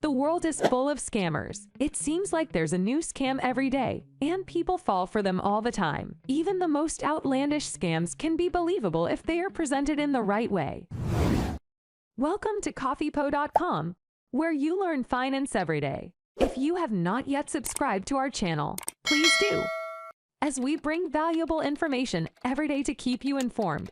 The world is full of scammers. It seems like there's a new scam every day, and people fall for them all the time. Even the most outlandish scams can be believable if they are presented in the right way. Welcome to Coffeepo.com, where you learn finance every day. If you have not yet subscribed to our channel, please do, as we bring valuable information every day to keep you informed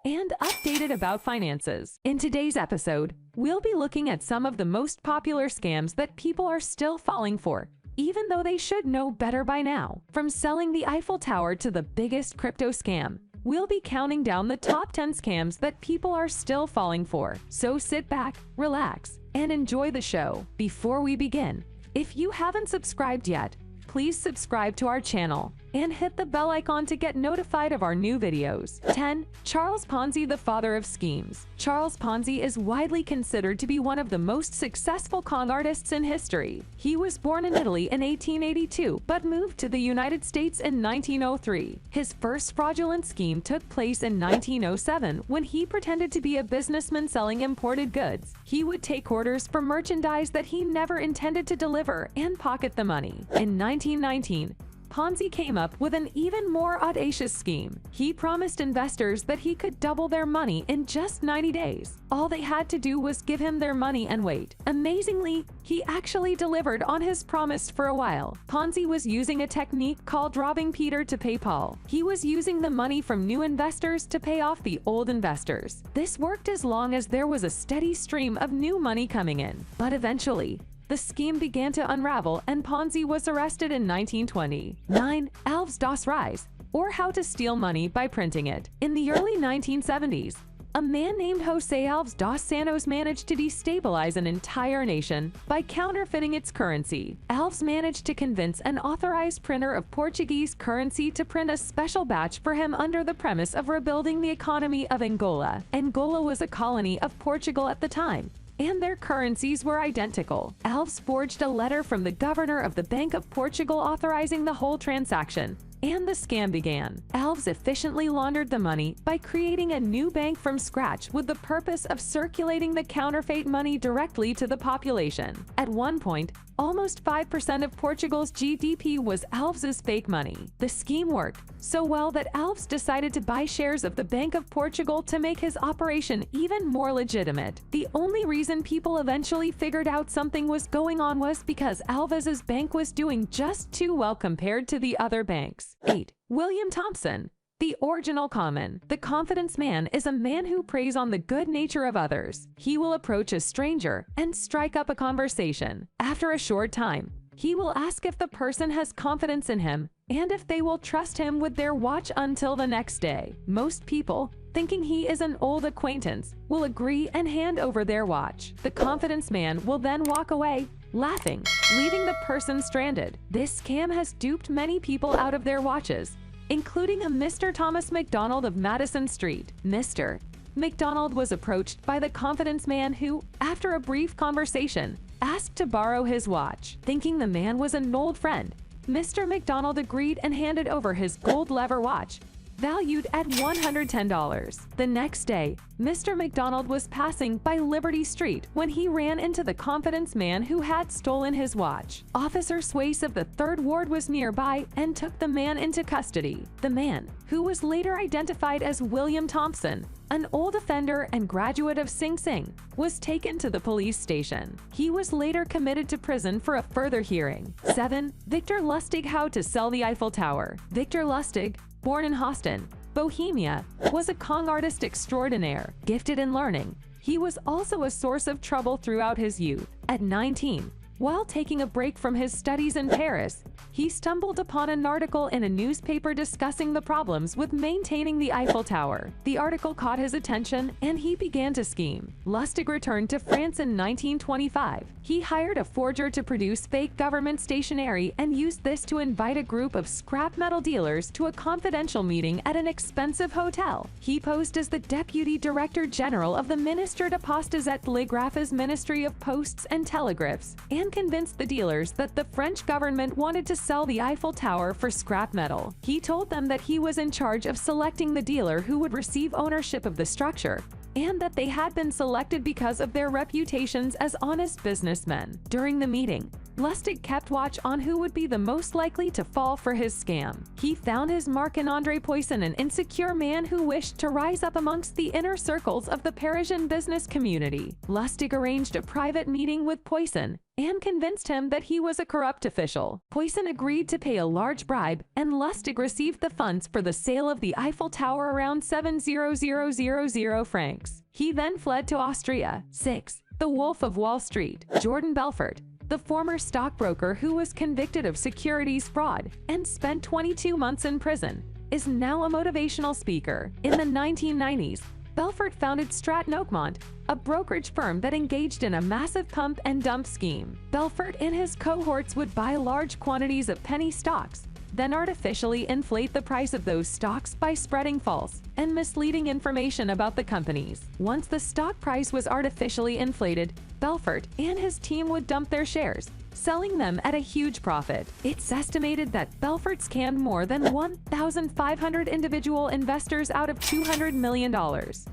and updated about finances. In today's episode, we'll be looking at some of the most popular scams that people are still falling for, even though they should know better by now. From selling the Eiffel Tower to the biggest crypto scam, we'll be counting down the top 10 scams that people are still falling for. So sit back, relax, and enjoy the show. Before we begin, if you haven't subscribed yet, please subscribe to our channel and hit the bell icon to get notified of our new videos. 10. Charles Ponzi, the father of schemes. Charles Ponzi is widely considered to be one of the most successful con artists in history. He was born in Italy in 1882 but moved to the United States in 1903. His first fraudulent scheme took place in 1907 when he pretended to be a businessman selling imported goods. He would take orders for merchandise that he never intended to deliver and pocket the money. In 1919, Ponzi came up with an even more audacious scheme. He promised investors that he could double their money in just 90 days. All they had to do was give him their money and wait. Amazingly, he actually delivered on his promise for a while. Ponzi was using a technique called robbing Peter to pay Paul. He was using the money from new investors to pay off the old investors. This worked as long as there was a steady stream of new money coming in. But eventually, the scheme began to unravel and Ponzi was arrested in 1920. 9. 𝐦𝐤𝐤𝐬, or how to steal money by printing it. In the early 1970s, a man named 𝐦𝐤𝐤𝐬 managed to destabilize an entire nation by counterfeiting its currency. 𝐦𝐤𝐤 managed to convince an authorized printer of Portuguese currency to print a special batch for him under the premise of rebuilding the economy of Angola. Angola was a colony of Portugal at the time, and their currencies were identical. 𝐦𝐤𝐤 forged a letter from the governor of the Bank of Portugal authorizing the whole transaction, and the scam began. 𝐦𝐤𝐤 efficiently laundered the money by creating a new bank from scratch with the purpose of circulating the counterfeit money directly to the population. At one point, almost 5% of Portugal's GDP was 𝐦𝐤𝐤's fake money. The scheme worked so well that 𝐦𝐤𝐤 decided to buy shares of the Bank of Portugal to make his operation even more legitimate. The only reason people eventually figured out something was going on was because 𝐦𝐤𝐤's bank was doing just too well compared to the other banks. 8. William Thompson, the original conman. The confidence man is a man who preys on the good nature of others. He will approach a stranger and strike up a conversation. After a short time, he will ask if the person has confidence in him and if they will trust him with their watch until the next day. Most people, thinking he is an old acquaintance, will agree and hand over their watch. The confidence man will then walk away, laughing, leaving the person stranded. This scam has duped many people out of their watches, including a Mr. Thomas McDonald of Madison Street. Mr. McDonald was approached by the confidence man who, after a brief conversation, asked to borrow his watch. Thinking the man was an old friend, Mr. McDonald agreed and handed over his gold lever watch, valued at $110. The next day, Mr. McDonald was passing by Liberty Street when he ran into the confidence man who had stolen his watch. Officer Swace of the 3rd Ward was nearby and took the man into custody. The man, who was later identified as William Thompson, an old offender and graduate of Sing Sing, was taken to the police station. He was later committed to prison for a further hearing. 7. Victor Lustig, how to sell the Eiffel Tower. Victor Lustig, born in Houston, Bohemia, was a con artist extraordinaire. Gifted in learning, he was also a source of trouble throughout his youth. At 19, while taking a break from his studies in Paris, he stumbled upon an article in a newspaper discussing the problems with maintaining the Eiffel Tower. The article caught his attention and he began to scheme. Lustig returned to France in 1925. He hired a forger to produce fake government stationery and used this to invite a group of scrap metal dealers to a confidential meeting at an expensive hotel. He posed as the Deputy Director General of the Ministère de Postes et Télégraphes Ministry of Posts and Telegraphs, and convinced the dealers that the French government wanted to sell the Eiffel Tower for scrap metal. He told them that he was in charge of selecting the dealer who would receive ownership of the structure, and that they had been selected because of their reputations as honest businessmen. During the meeting, Lustig kept watch on who would be the most likely to fall for his scam. He found his mark in André Poisson, an insecure man who wished to rise up amongst the inner circles of the Parisian business community. Lustig arranged a private meeting with Poisson and convinced him that he was a corrupt official. Poisson agreed to pay a large bribe, and Lustig received the funds for the sale of the Eiffel Tower around 700,000 francs. He then fled to Austria. 6. The Wolf of Wall Street. Jordan Belfort, the former stockbroker who was convicted of securities fraud and spent 22 months in prison, is now a motivational speaker. In the 1990s, Belfort founded Stratton Oakmont, a brokerage firm that engaged in a massive pump and dump scheme. Belfort and his cohorts would buy large quantities of penny stocks, then artificially inflate the price of those stocks by spreading false and misleading information about the companies. Once the stock price was artificially inflated, Belfort and his team would dump their shares, selling them at a huge profit. It's estimated that Belfort scammed more than 1,500 individual investors out of $200 million.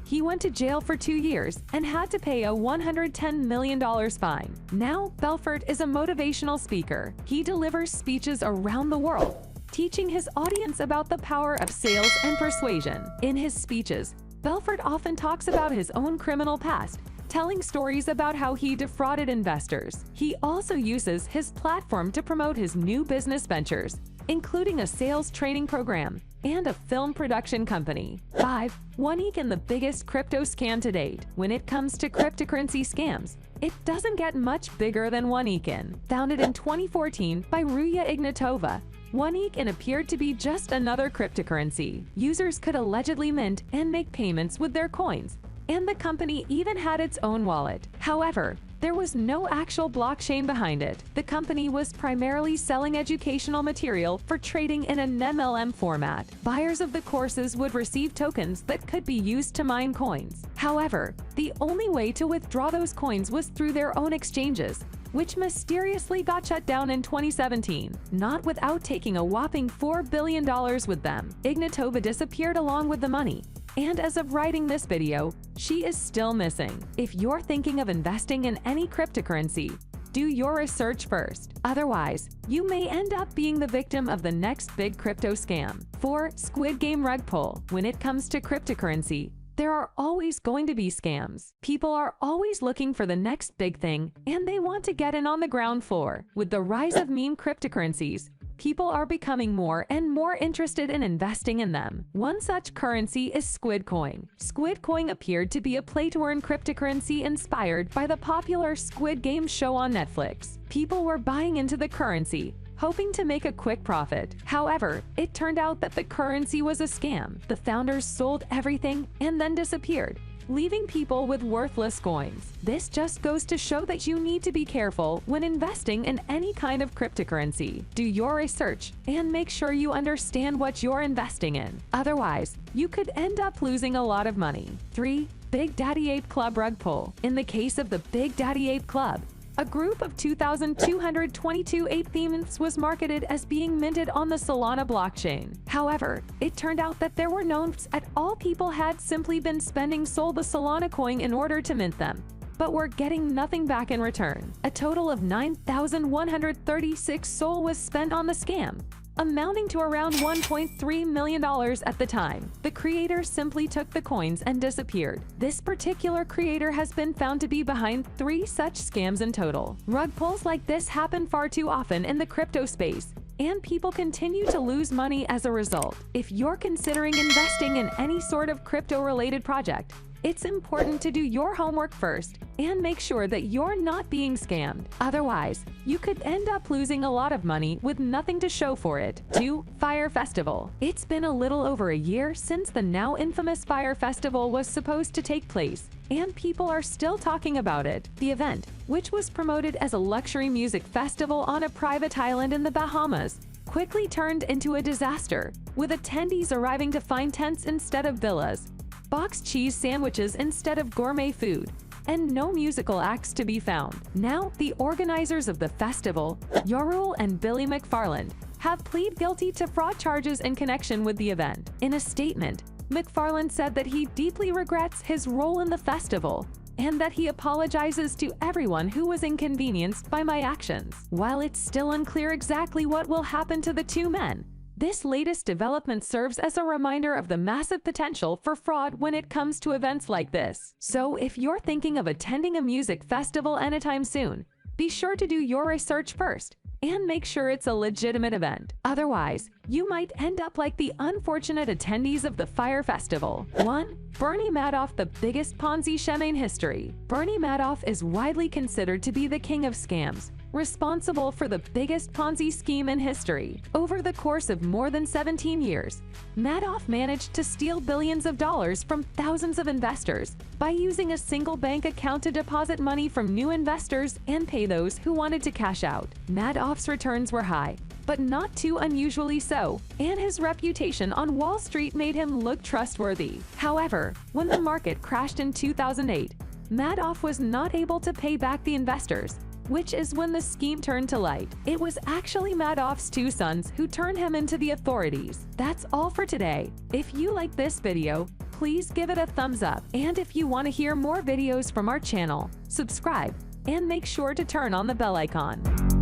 He went to jail for 2 years and had to pay a $110 million fine. Now, Belfort is a motivational speaker. He delivers speeches around the world, teaching his audience about the power of sales and persuasion. In his speeches, Belfort often talks about his own criminal past, telling stories about how he defrauded investors. He also uses his platform to promote his new business ventures, including a sales training program and a film production company. 5. 𝐦𝐤𝐤𝐿, the biggest crypto scam to date. When it comes to cryptocurrency scams, it doesn't get much bigger than 𝐦𝐤𝐤𝐿. Founded in 2014 by 𝐦𝐤𝐤𝐤𝐤, 𝐦𝐤𝐤𝐿 appeared to be just another cryptocurrency. Users could allegedly mint and make payments with their coins, and the company even had its own wallet. However, there was no actual blockchain behind it. The company was primarily selling educational material for trading in an MLM format. Buyers of the courses would receive tokens that could be used to mine coins. However, the only way to withdraw those coins was through their own exchanges, which mysteriously got shut down in 2017, not without taking a whopping $4 billion with them. 𝐦𝐤𝐤𝐤 disappeared along with the money, and as of writing this video, she is still missing. If you're thinking of investing in any cryptocurrency, do your research first. Otherwise, you may end up being the victim of the next big crypto scam. 4. Squid Game rug pull. When it comes to cryptocurrency, there are always going to be scams. People are always looking for the next big thing, and they want to get in on the ground floor. With the rise of meme cryptocurrencies, people are becoming more and more interested in investing in them. One such currency is Squid Coin. Squid Coin appeared to be a play-to-earn cryptocurrency inspired by the popular Squid Game show on Netflix. People were buying into the currency, hoping to make a quick profit. However, it turned out that the currency was a scam. The founders sold everything and then disappeared, leaving people with worthless coins. This just goes to show that you need to be careful when investing in any kind of cryptocurrency. Do your research and make sure you understand what you're investing in. Otherwise, you could end up losing a lot of money. 3. Big Daddy Ape Club rug pull. In the case of the Big Daddy Ape Club, a group of 2,222 ape themes was marketed as being minted on the Solana blockchain. However, it turned out that there were no apes at all. People had simply been sold the Solana coin in order to mint them, but were getting nothing back in return. A total of 9,136 SOL was spent on the scam, amounting to around $1.3 million at the time. The creator simply took the coins and disappeared. This particular creator has been found to be behind 3 such scams in total. Rug pulls like this happen far too often in the crypto space, and people continue to lose money as a result. If you're considering investing in any sort of crypto-related project, it's important to do your homework first and make sure that you're not being scammed. Otherwise, you could end up losing a lot of money with nothing to show for it. 2. Fire Festival. It's been a little over a year since the now infamous Fire Festival was supposed to take place, and people are still talking about it. The event, which was promoted as a luxury music festival on a private island in the Bahamas, quickly turned into a disaster, with attendees arriving to find tents instead of villas, boxed cheese sandwiches instead of gourmet food, and no musical acts to be found. Now, the organizers of the festival, 𝐥𝐢𝐤𝐤 and Billy McFarland, have pleaded guilty to fraud charges in connection with the event. In a statement, McFarlane said that he deeply regrets his role in the festival and that he apologizes to everyone who was inconvenienced by my actions. While it's still unclear exactly what will happen to the two men, this latest development serves as a reminder of the massive potential for fraud when it comes to events like this. So if you're thinking of attending a music festival anytime soon, be sure to do your research first and make sure it's a legitimate event. Otherwise, you might end up like the unfortunate attendees of the Fire Festival. 1. Bernie Madoff, the biggest Ponzi scheme in history. Bernie Madoff is widely considered to be the king of scams, responsible for the biggest Ponzi scheme in history. Over the course of more than 17 years, Madoff managed to steal billions of dollars from thousands of investors by using a single bank account to deposit money from new investors and pay those who wanted to cash out. Madoff's returns were high, but not too unusually so, and his reputation on Wall Street made him look trustworthy. However, when the market crashed in 2008, Madoff was not able to pay back the investors, which is when the scheme turned to light. It was actually Madoff's two sons who turned him into the authorities. That's all for today. If you like this video, please give it a thumbs up. And if you want to hear more videos from our channel, subscribe and make sure to turn on the bell icon.